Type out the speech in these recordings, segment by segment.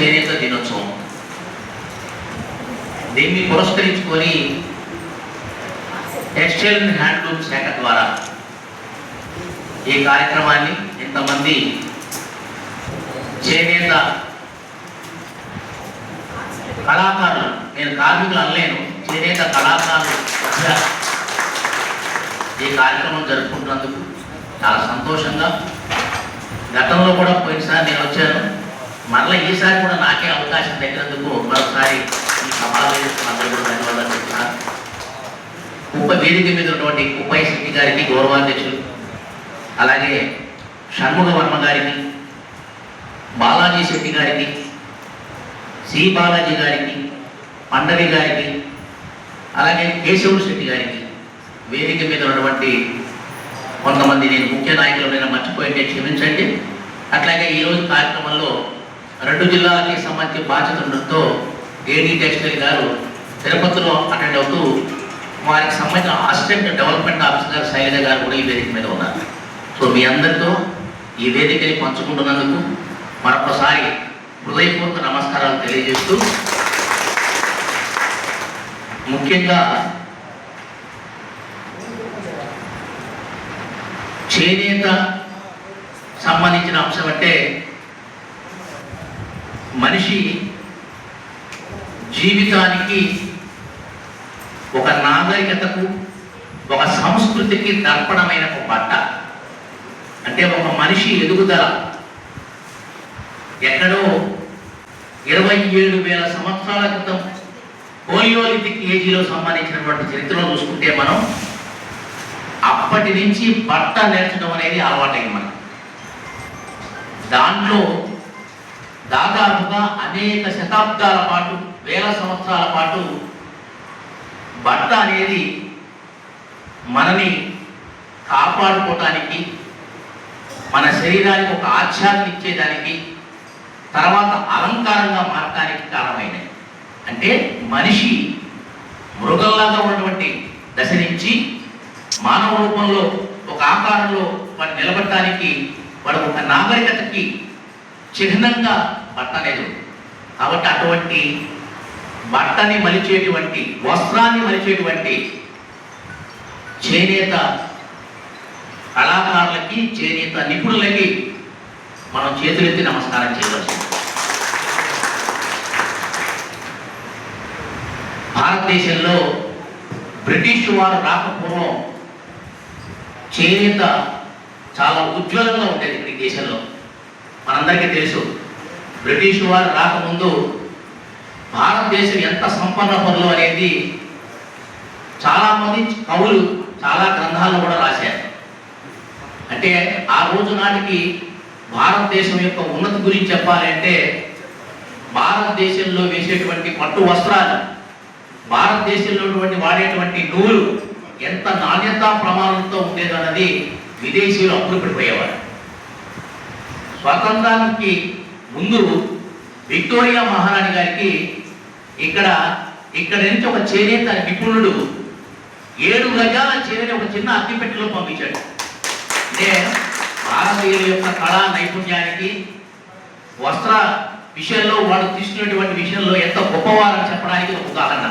చేనేత దినోత్సవం. దీన్ని పురస్కరించుకొని టెక్స్టైల్ అండ్ హ్యాండ్లూమ్ శాఖ ద్వారా ఈ కార్యక్రమాన్ని ఇంతమంది చేనేత కళాకారులు, నేను కార్మికులు అనలేను, చేనేత కళాకారులు మధ్య ఈ కార్యక్రమం జరుపుకుంటున్నందుకు చాలా సంతోషంగా. గతంలో కూడా పోయినసారి నేను వచ్చాను, మరలా ఈసారి కూడా నాకే అవకాశం దగ్గరందుకు మరొకసారి ఈ సభావేదికలందరూ కూడా ధన్యవాదాలు చెప్తున్నారు. కుప్ప వేదిక మీద ఉన్నటువంటి కుప్పయ్య శెట్టి గారికి గౌరవాధ్యక్షులు, అలాగే షణ్ముఖ వర్మ గారికి, బాలాజీ శెట్టి గారికి, సి బాలాజీ గారికి, పండరి గారికి, అలాగే కేశవుడు శెట్టి గారికి, వేదిక మీద ఉన్నటువంటి కొంతమంది నేను ముఖ్య నాయకులైనా మర్చిపోయింటే క్షమించండి. అట్లాగే ఈరోజు కార్యక్రమంలో 2 జిల్లాలకి సంబంధించి బాధ్యత ఉండడంతో ఏడీ టెక్స్టైల్ గారు తిరుపతిలో అటెండ్ అవుతూ వారికి సంబంధించిన అసిస్టెంట్ డెవలప్మెంట్ ఆఫీసర్ గారు శైలజ గారు కూడా ఈ వేదిక మీద ఉన్నారు. సో మీ అందరితో ఈ వేదికని పంచుకుంటున్నందుకు మరొకసారి హృదయపూర్వక నమస్కారాలు తెలియజేస్తూ, ముఖ్యంగా చేనేత సంబంధించిన అంశం అంటే మనిషి జీవితానికి, ఒక నాగరికతకు, ఒక సంస్కృతికి దర్పణమైన ఒక బట్ట. అంటే ఒక మనిషి ఎదుగుదల ఎక్కడో 27,000 సంవత్సరాల క్రితం పోలియోలిథిక్ ఏజీలో సంబంధించినటువంటి చరిత్రలో చూసుకుంటే మనం అప్పటి నుంచి బట్ట నేర్చడం అనేది అలవాటైంది మనం. దాంట్లో దాదాపుగా అనేక శతాబ్దాల పాటు, వేల సంవత్సరాల పాటు బట్ట అనేది మనని కాపాడుకోవటానికి, మన శరీరానికి ఒక ఆచ్ఛాదన ఇచ్చేదానికి, తర్వాత అలంకారంగా మారటానికి కారణమైనది. అంటే మనిషి మృగంలాగా ఉన్నటువంటి దశ నుంచి మానవ రూపంలో ఒక ఆకారంలో వాడు నిలబడటానికి, వాడు ఒక నాగరికతకి చిహ్నంగా బట్ట అనేది. కాబట్టి అటువంటి బట్టని మలిచేటువంటి, వస్త్రాన్ని మలిచేటువంటి చేనేత కళాకారులకి, చేనేత నిపుణులకి మనం చేతులెత్తి నమస్కారం చేయవచ్చు. భారతదేశంలో బ్రిటిష్ వారు రాకపూర్వం చేనేత చాలా ఉజ్వలంగా ఉండేది ఈ దేశంలో. మనందరికీ తెలుసు, బ్రిటిష్ వారు రాకముందు భారతదేశం ఎంత సంపన్న పనులు అనేది చాలామంది కవులు చాలా గ్రంథాలను కూడా రాశారు. అంటే ఆ రోజు నాటికి భారతదేశం యొక్క ఉన్నతి గురించి చెప్పాలంటే, భారతదేశంలో వేసేటువంటి పట్టు వస్త్రాలు, భారతదేశంలో వాడేటువంటి నూలు ఎంత నాణ్యతా ప్రమాణంతో ఉండేదన్నది విదేశీయులు అప్పుడుపడిపోయేవారు. స్వాతంత్రానికి ముందు విక్టోరియా మహారాణి గారికి ఇక్కడ నుంచి ఒక చేనేత నిపుణుడు 7 గజాల చేనేత ఒక చిన్న అగ్గిపెట్టెలో పంపించాడు. అంటే భారతీయుల యొక్క కళా నైపుణ్యానికి, వస్త్ర విషయంలో వాడు తీసుకున్నటువంటి విషయంలో ఎంత గొప్పవారని చెప్పడానికి ఒక ఉదాహరణ.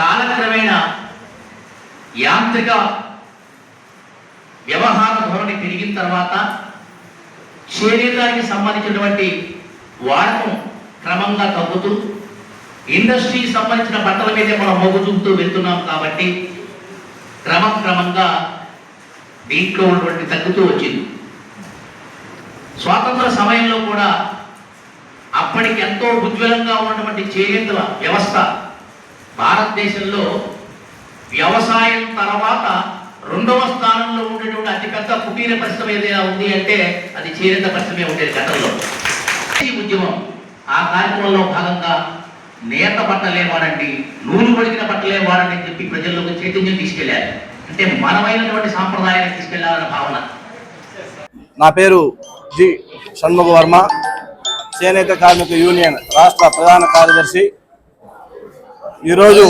కాలక్రమేణా యాంత్రిక వ్యవహార ధోరణి పెరిగిన తర్వాత చేనేతానికి సంబంధించినటువంటి వాడకం క్రమంగా తగ్గుతూ, ఇండస్ట్రీ సంబంధించిన బట్టల మీదే మనం మొగ్గు చూపుతూ వెళ్తున్నాం. కాబట్టి క్రమంగా దీంట్లో ఉన్నటువంటి తగ్గుతూ వచ్చింది. స్వాతంత్ర సమయంలో కూడా అప్పటికి ఎంతో ఉజ్వలంగా ఉన్నటువంటి చేనేతల వ్యవస్థ భారతదేశంలో వ్యవసాయం తర్వాత 2వ స్థానంలో ఉండేటువంటి అతిపెద్ద కుటీర పరిశ్రమ ఏదైనా ఉంది అంటే అది చేనేత పరిశ్రమే ఉండేది గతంలో. ఉద్యమం ఆ కార్యక్రమంలో భాగంగా నేత బట్టలే వాడండి, నూనె పడిగిన బట్టలే వాడండి అని చెప్పి ప్రజల్లోకి చైతన్యం తీసుకెళ్లారు. అంటే మనమైనటువంటి సాంప్రదాయాన్ని తీసుకెళ్లాలన్న భావన. నా పేరు జి షణ్ముఖ వర్మ, చేనేత కార్మిక యూనియన్ రాష్ట్ర ప్రధాన కార్యదర్శి. ఈరోజు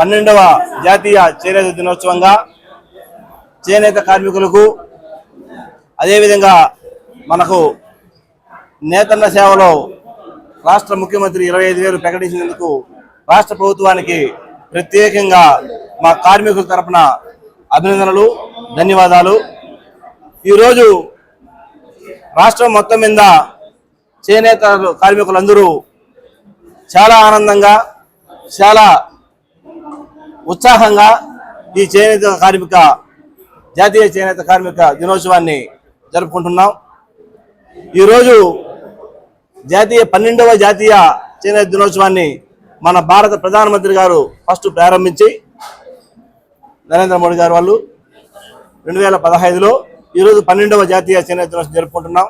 12వ జాతీయ చేనేత దినోత్సవంగా చేనేత కార్మికులకు, అదేవిధంగా మనకు నేతన్న సేవలో రాష్ట్ర ముఖ్యమంత్రి 25,000 ప్రకటించినందుకు రాష్ట్ర ప్రభుత్వానికి ప్రత్యేకంగా మా కార్మికుల తరపున అభినందనలు, ధన్యవాదాలు. ఈరోజు రాష్ట్రం మొత్తం మీద చేనేత కార్మికులందరూ చాలా ఆనందంగా, చాలా ఉత్సాహంగా ఈ జాతీయ చేనేత కార్మిక దినోత్సవాన్ని జరుపుకుంటున్నాం. ఈరోజు 12వ జాతీయ చేనేత దినోత్సవాన్ని మన భారత ప్రధానమంత్రి గారు ఫస్ట్ ప్రారంభించి నరేంద్ర మోడీ గారు వాళ్ళు 2015లో ఈరోజు 12వ జాతీయ చేనేత దినోత్సవం జరుపుకుంటున్నాం.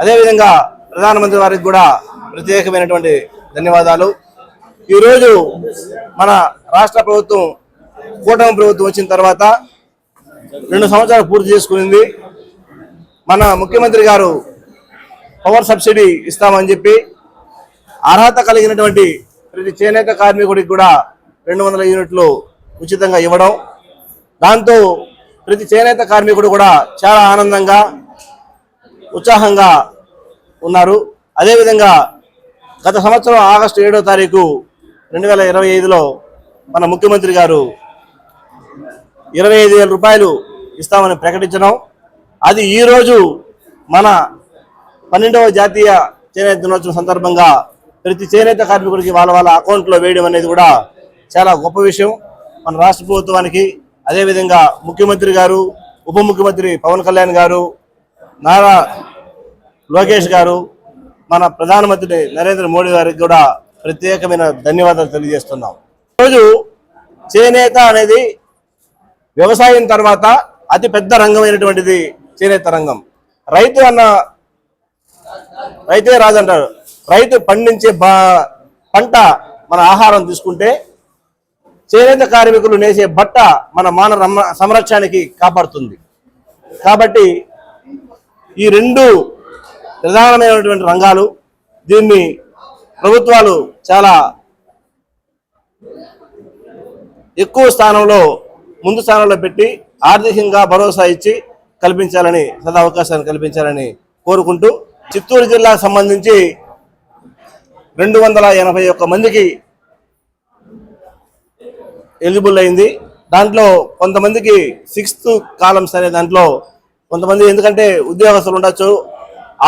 అదేవిధంగా ప్రధానమంత్రి వారికి కూడా ప్రత్యేకమైనటువంటి ధన్యవాదాలు. ఈరోజు మన రాష్ట్ర ప్రభుత్వం కూటమి ప్రభుత్వం వచ్చిన తర్వాత 2 సంవత్సరాలు పూర్తి చేసుకునింది. మన ముఖ్యమంత్రి గారు పవర్ సబ్సిడీ ఇస్తామని చెప్పి అర్హత కలిగినటువంటి ప్రతి చేనేత కార్మికుడికి కూడా 200 యూనిట్లు ఉచితంగా ఇవ్వడం, దాంతో ప్రతి చేనేత కార్మికుడు కూడా చాలా ఆనందంగా, ఉత్సాహంగా ఉన్నారు. అదేవిధంగా గత సంవత్సరం ఆగస్టు 7వ తారీఖు 2025లో మన ముఖ్యమంత్రి గారు 25,000 రూపాయలు ఇస్తామని ప్రకటించడం, అది ఈరోజు మన 12వ జాతీయ చేనేత దినోత్సవం సందర్భంగా ప్రతి చేనేత కార్మికుడికి వాళ్ళ అకౌంట్లో వేయడం అనేది కూడా చాలా గొప్ప విషయం. మన రాష్ట్ర ప్రభుత్వానికి, అదేవిధంగా ముఖ్యమంత్రి గారు, ఉప ముఖ్యమంత్రి పవన్ కళ్యాణ్ గారు, నారా లోకేష్ గారు, మన ప్రధానమంత్రి నరేంద్ర మోడీ గారికి కూడా ప్రత్యేకమైన ధన్యవాదాలు తెలియజేస్తున్నాం. ఈరోజు చేనేత అనేది వ్యవసాయం తర్వాత అతి పెద్ద రంగమైనటువంటిది చేనేత రంగం. రైతే రాజంటారు. రైతు పండించే పంట మన ఆహారం తీసుకుంటే, చేనేత కార్మికులు నేసే బట్ట మన మానవ సంరక్షణకి కాపాడుతుంది. కాబట్టి ఈ 2 ప్రధానమైనటువంటి రంగాలు, దీన్ని ప్రభుత్వాలు చాలా ఎక్కువ ముందు స్థానంలో పెట్టి ఆర్థికంగా భరోసా ఇచ్చి అవకాశాన్ని కల్పించాలని కోరుకుంటూ, చిత్తూరు జిల్లాకు సంబంధించి 281 మందికి ఎలిజిబుల్ అయింది. దాంట్లో కొంతమందికి 6th కాలమ్స్ అనే దాంట్లో కొంతమంది, ఎందుకంటే ఉద్యోగస్తులు ఉండొచ్చు,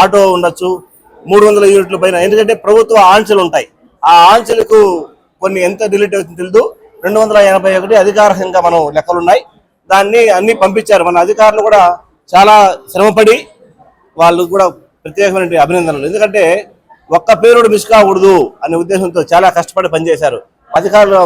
ఆటో ఉండొచ్చు, 300 యూనిట్ల పైన, ఎందుకంటే ప్రభుత్వ ఆంక్షలు ఉంటాయి. ఆ ఆంక్షలకు కొన్ని ఎంత డిలీట్ అవుతుందో తెలియదు. 281 అధికారికంగా మనం లెక్కలున్నాయి. దాన్ని అన్ని పంపించారు. మన అధికారులు కూడా చాలా శ్రమపడి వాళ్ళు కూడా ప్రత్యేకమైన అభినందనలు. ఎందుకంటే ఒక్క పేరుడు మిస్ కాకూడదు అనే ఉద్దేశంతో చాలా కష్టపడి పనిచేశారు అధికారులు.